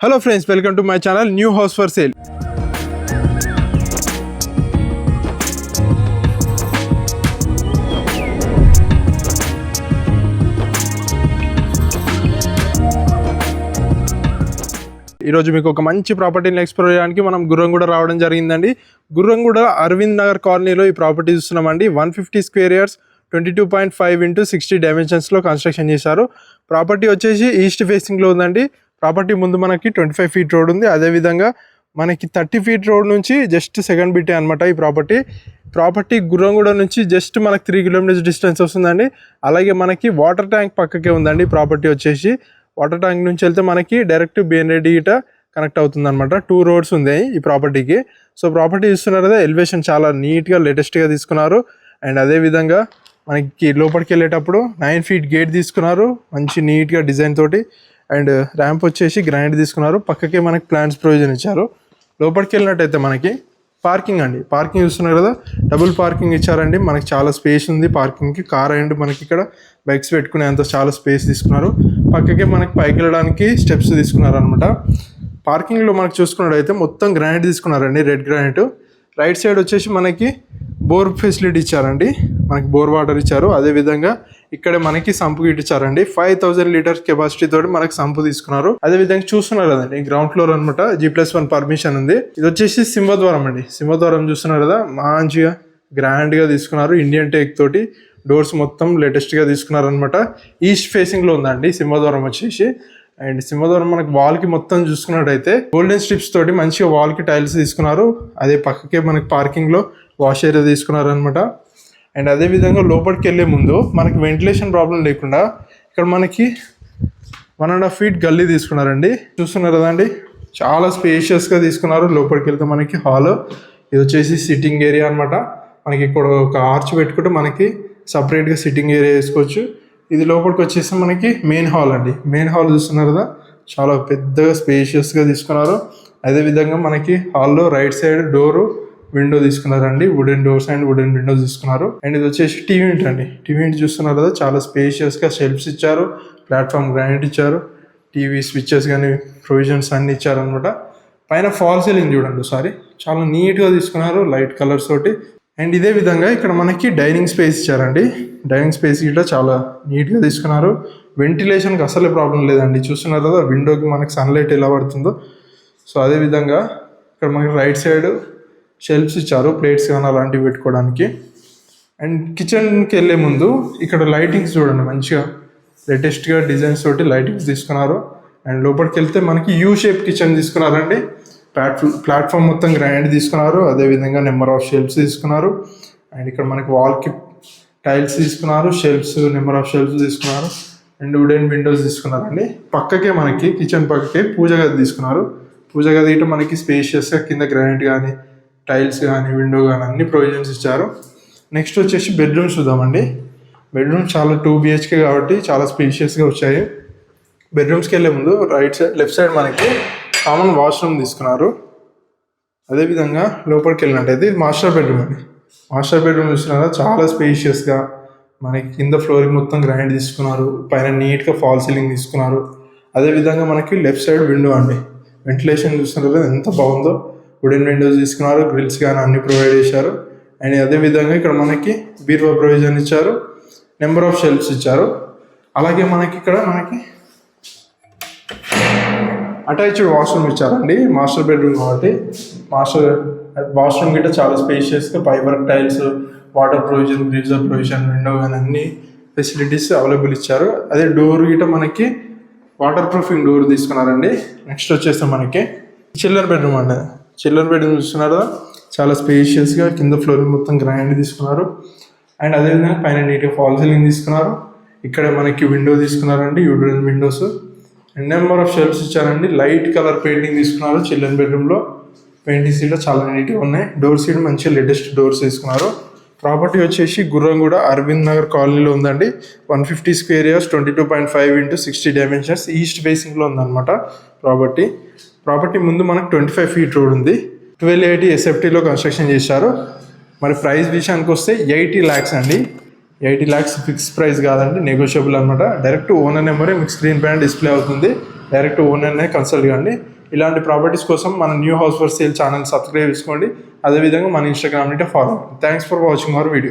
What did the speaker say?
Hello friends, welcome to my channel new house for sale. ఈరోజు మీకు ఒక మంచి ప్రాపర్టీని ఎక్స్ప్లోర్ చేయడానికి మనం గుర్రంగూడ రావడం జరిగిందండి. గుర్రంగూడ అరవింద్ నగర్ కాలనీలో ఈ ప్రాపర్టీ చూస్తున్నామండి. 150 స్క్వేర్ ఇయర్స్ 22.5x60 డైమెన్షన్స్లో కన్స్ట్రక్షన్ చేశారు. ప్రాపర్టీ వచ్చేసి ఈస్ట్ ఫేసింగ్లో ఉందండి. ప్రాపర్టీ ముందు మనకి 25 ఫీట్ రోడ్ ఉంది. అదేవిధంగా మనకి 30 ఫీట్ రోడ్ నుంచి జస్ట్ సెకండ్ బిటే అనమాట ఈ ప్రాపర్టీ గుర్రంగూడ నుంచి జస్ట్ మనకి 3 కిలోమీటర్స్ డిస్టెన్స్ వస్తుందండి. అలాగే మనకి వాటర్ ట్యాంక్ పక్కకే ఉందండి. ప్రాపర్టీ వచ్చేసి వాటర్ ట్యాంక్ నుంచి వెళ్తే మనకి డైరెక్ట్ బిఎన్ రెడ్డి గిట కనెక్ట్ అవుతుంది అనమాట. 2 రోడ్స్ ఉన్నాయి ఈ ప్రాపర్టీకి. సో ప్రాపర్టీ చూస్తున్నారు కదా, ఎలివేషన్ చాలా నీట్గా లేటెస్ట్గా తీసుకున్నారు. అండ్ అదేవిధంగా మనకి లోపలికి వెళ్ళేటప్పుడు 9 ఫీట్ గేట్ తీసుకున్నారు, మంచి నీట్గా డిజైన్ తోటి. అండ్ ర్యాంప్ వచ్చేసి గ్రానైట్ తీసుకున్నారు. పక్కకే మనకి ప్లాంట్స్ ప్రొవిజన్ ఇచ్చారు. లోపలికి వెళ్ళినట్టయితే మనకి పార్కింగ్ అండి, పార్కింగ్ చూస్తున్నారు కదా, డబుల్ పార్కింగ్ ఇచ్చారండి. మనకి చాలా స్పేస్ ఉంది పార్కింగ్కి. కార్ అండ్ మనకి ఇక్కడ బైక్స్ పెట్టుకునేంత చాలా స్పేస్ తీసుకున్నారు. పక్కకే మనకి పైకి వెళ్ళడానికి స్టెప్స్ తీసుకున్నారు అనమాట. పార్కింగ్లో మనకి చూసుకున్నట్టయితే మొత్తం గ్రానైట్ తీసుకున్నారండి, రెడ్ గ్రానైట్. రైట్ సైడ్ వచ్చేసి మనకి బోర్ ఫెసిలిటీ ఇచ్చారండి, మనకి బోర్ వాటర్ ఇచ్చారు. అదేవిధంగా ఇక్కడ మనకి సంపు గిట్ ఇచ్చారండి. 5000 లీటర్స్ కెపాసిటీ తోటి మనకి సంపు తీసుకున్నారు. అదేవిధంగా చూస్తున్నారు కదండి, గ్రౌండ్ ఫ్లోర్ అనమాట, G+1 పర్మిషన్ ఉంది. ఇది వచ్చేసి సింహద్వారం అండి. సింహద్వారం చూస్తున్నారు కదా, మంచిగా గ్రాండ్ గా తీసుకున్నారు. ఇండియన్ టేక్ తోటి డోర్స్ మొత్తం లేటెస్ట్ గా తీసుకున్నారు అనమాట. ఈస్ట్ ఫేసింగ్ లో ఉందండి సింహద్వారం వచ్చేసి. అండ్ సింహద్వారం మనకి వాల్ కి మొత్తం చూసుకున్నట్టయితే గోల్డెన్ స్ట్రిప్స్ తోటి మంచిగా వాల్ కి టైల్స్ తీసుకున్నారు. అదే పక్కకే మనకి పార్కింగ్ లో వాష్ ఏరియా తీసుకున్నారు అనమాట. అండ్ అదేవిధంగా లోపలికి వెళ్ళే ముందు మనకి వెంటిలేషన్ ప్రాబ్లం లేకుండా ఇక్కడ మనకి 1.5 ఫీట్ గల్లీ తీసుకున్నారండి. చూస్తున్నారు కదండి, చాలా స్పేషియస్గా తీసుకున్నారు. లోపలికి వెళ్తే మనకి హాల్, ఇది వచ్చేసి సిట్టింగ్ ఏరియా అనమాట. మనకి ఇక్కడ ఒక ఆర్చ్ పెట్టుకుంటే మనకి సపరేట్గా సిట్టింగ్ ఏరియా వేసుకోవచ్చు. ఇది లోపలికి వచ్చేసి మనకి మెయిన్ హాల్ అండి. మెయిన్ హాల్ చూస్తున్నారు కదా, చాలా పెద్దగా స్పేషియస్గా తీసుకున్నారు. అదేవిధంగా మనకి హాల్లో రైట్ సైడ్ డోరు, విండో తీసుకున్నారండి. Wooden doors and wooden Windows తీసుకున్నారు. అండ్ ఇది వచ్చేసి టీవీ యూనిట్ అండి. టీవీ యూనిట్ చూస్తున్నారు కదా, చాలా స్పేషియస్గా షెల్ఫ్స్ ఇచ్చారు, ప్లాట్ఫామ్ గ్రానైట్ ఇచ్చారు, టీవీ స్విచ్చెస్ కానీ ప్రొవిజన్స్ అన్ని ఇచ్చారు అనమాట. పైన ఫాల్ సీలింగ్ చూడండి ఒకసారి, చాలా నీట్గా తీసుకున్నారు లైట్ కలర్స్ తోటి. అండ్ ఇదే విధంగా ఇక్కడ మనకి డైనింగ్ స్పేస్ ఇచ్చారండి. డైనింగ్ స్పేస్ కూడా చాలా నీట్గా తీసుకున్నారు. వెంటిలేషన్కి అసలే ప్రాబ్లం లేదండి. చూస్తున్నారు కదా, విండోకి మనకి సన్లైట్ ఎలా పడుతుందో. సో అదేవిధంగా ఇక్కడ మనకి రైట్ సైడ్ షెల్ఫ్స్ ఇచ్చారు, ప్లేట్స్ కానీ అలాంటివి పెట్టుకోవడానికి. అండ్ కిచెన్కి వెళ్ళే ముందు ఇక్కడ లైటింగ్స్ చూడండి, మంచిగా లేటెస్ట్గా డిజైన్స్ తోటి లైటింగ్స్ తీసుకున్నారు. అండ్ లోపలికి వెళ్తే మనకి యూ షేప్ కిచెన్ తీసుకున్నారండి. ప్లాట్ఫామ్ మొత్తం గ్రానైట్ తీసుకున్నారు. అదేవిధంగా నెంబర్ ఆఫ్ షెల్ఫ్స్ తీసుకున్నారు. అండ్ ఇక్కడ మనకి వాల్కి టైల్స్ తీసుకున్నారు, షెల్ఫ్స్, నెంబర్ ఆఫ్ షెల్ఫ్స్ తీసుకున్నారు. అండ్ వుడెన్ విండోస్ తీసుకున్నారండి. పక్కకే మనకి కిచెన్ పక్కకే పూజ గది తీసుకున్నారు. పూజ గది ఇటు మనకి స్పేషియస్గా కింద గ్రానైట్ కానీ టైల్స్ కానీ విండో కానీ అన్ని ప్రొవిజన్స్ ఇచ్చారు. నెక్స్ట్ వచ్చేసి బెడ్రూమ్స్ చూద్దామండి. బెడ్రూమ్స్ చాలా 2 BHK కాబట్టి చాలా స్పేషియస్గా వచ్చాయి. బెడ్రూమ్స్కి వెళ్ళే ముందు లెఫ్ట్ సైడ్ మనకి కామన్ వాష్రూమ్ తీసుకున్నారు. అదేవిధంగా లోపలికి వెళ్ళినట్టయితే ఇది మాస్టర్ బెడ్రూమ్ అండి. మాస్టర్ బెడ్రూమ్ చూస్తున్నారా, చాలా స్పేషియస్గా మనకి కింద ఫ్లోరింగ్ మొత్తం గ్రానైట్ తీసుకున్నారు. పైన నీట్గా ఫాల్ సీలింగ్ తీసుకున్నారు. అదేవిధంగా మనకి లెఫ్ట్ సైడ్ విండో అండి, వెంటిలేషన్ చూస్తున్నారు కదా ఎంత బాగుందో. వుడెన్ విండోస్ తీసుకున్నారు, గ్రిల్స్ కానీ అన్ని ప్రొవైడ్ చేశారు. అండ్ అదేవిధంగా ఇక్కడ మనకి బీరువా ప్రొవిజన్ ఇచ్చారు, నెంబర్ ఆఫ్ షెల్ఫ్స్ ఇచ్చారు. అలాగే మనకి ఇక్కడ మనకి అటాచ్డ్ వాష్రూమ్ ఇచ్చారండి. మాస్టర్ బెడ్రూమ్ కాబట్టి మాస్టర్ వాష్రూమ్ గిట్ట చాలా స్పేషియస్గా fibre tiles, water provision, greaser provision, window కానీ అన్ని ఫెసిలిటీస్ అవైలబుల్ ఇచ్చారు. అదే డోర్ గిట్ట మనకి వాటర్ ప్రూఫింగ్ డోర్ తీసుకున్నారండి. నెక్స్ట్ వచ్చేస్తే మనకి చిల్డ్రన్ బెడ్రూమ్ అండి. చిల్డ్రన్ బెడ్రూమ్ చూస్తున్నారా, చాలా స్పేషియస్గా కింద ఫ్లోరింగ్ మొత్తం గ్రానైట్ తీసుకున్నారు. అండ్ అదేవిధంగా పైన నీట్గా ఫాల్ సీలింగ్ తీసుకున్నారు. ఇక్కడ మనకి విండో తీసుకున్నారండి, wooden Windows. And number of shelves ఇచ్చారండి. లైట్ కలర్ పెయింటింగ్ తీసుకున్నారు. చిల్డ్రన్ బెడ్రూమ్లో పెయింటింగ్స్ కూడా చాలా నీట్గా ఉన్నాయి. డోర్స్ కూడా మంచిగా లేటెస్ట్ డోర్స్ తీసుకున్నారు. ప్రాపర్టీ వచ్చేసి గుర్రంగూడ అరవింద్ నగర్ కాలనీలో ఉందండి. 150 square years 22.5x60 dimensions east ఫేసింగ్లో ఉందన్నమాట ప్రాపర్టీ ముందు మనకు 25 ఫీట్ రోడ్ ఉంది. 1280 SFTలో కన్స్ట్రక్షన్ చేశారు. మరి ప్రైస్ విషయానికి వస్తే 80 lakhs అండి. 80 lakhs ఫిక్స్ ప్రైస్ కాదండి, నెగోషియబుల్ అనమాట. డైరెక్ట్ ఓనర్ నెంబరే మీకు స్క్రీన్ పైన డిస్ప్లే అవుతుంది. డైరెక్ట్ ఓనర్నే కన్సల్ట్ కండి. ఇలాంటి ప్రాపర్టీస్ కోసం మన new house for sale channel subscribe చేసుకోండి. అదేవిధంగా మన Instagram follow. Thanks for watching our video.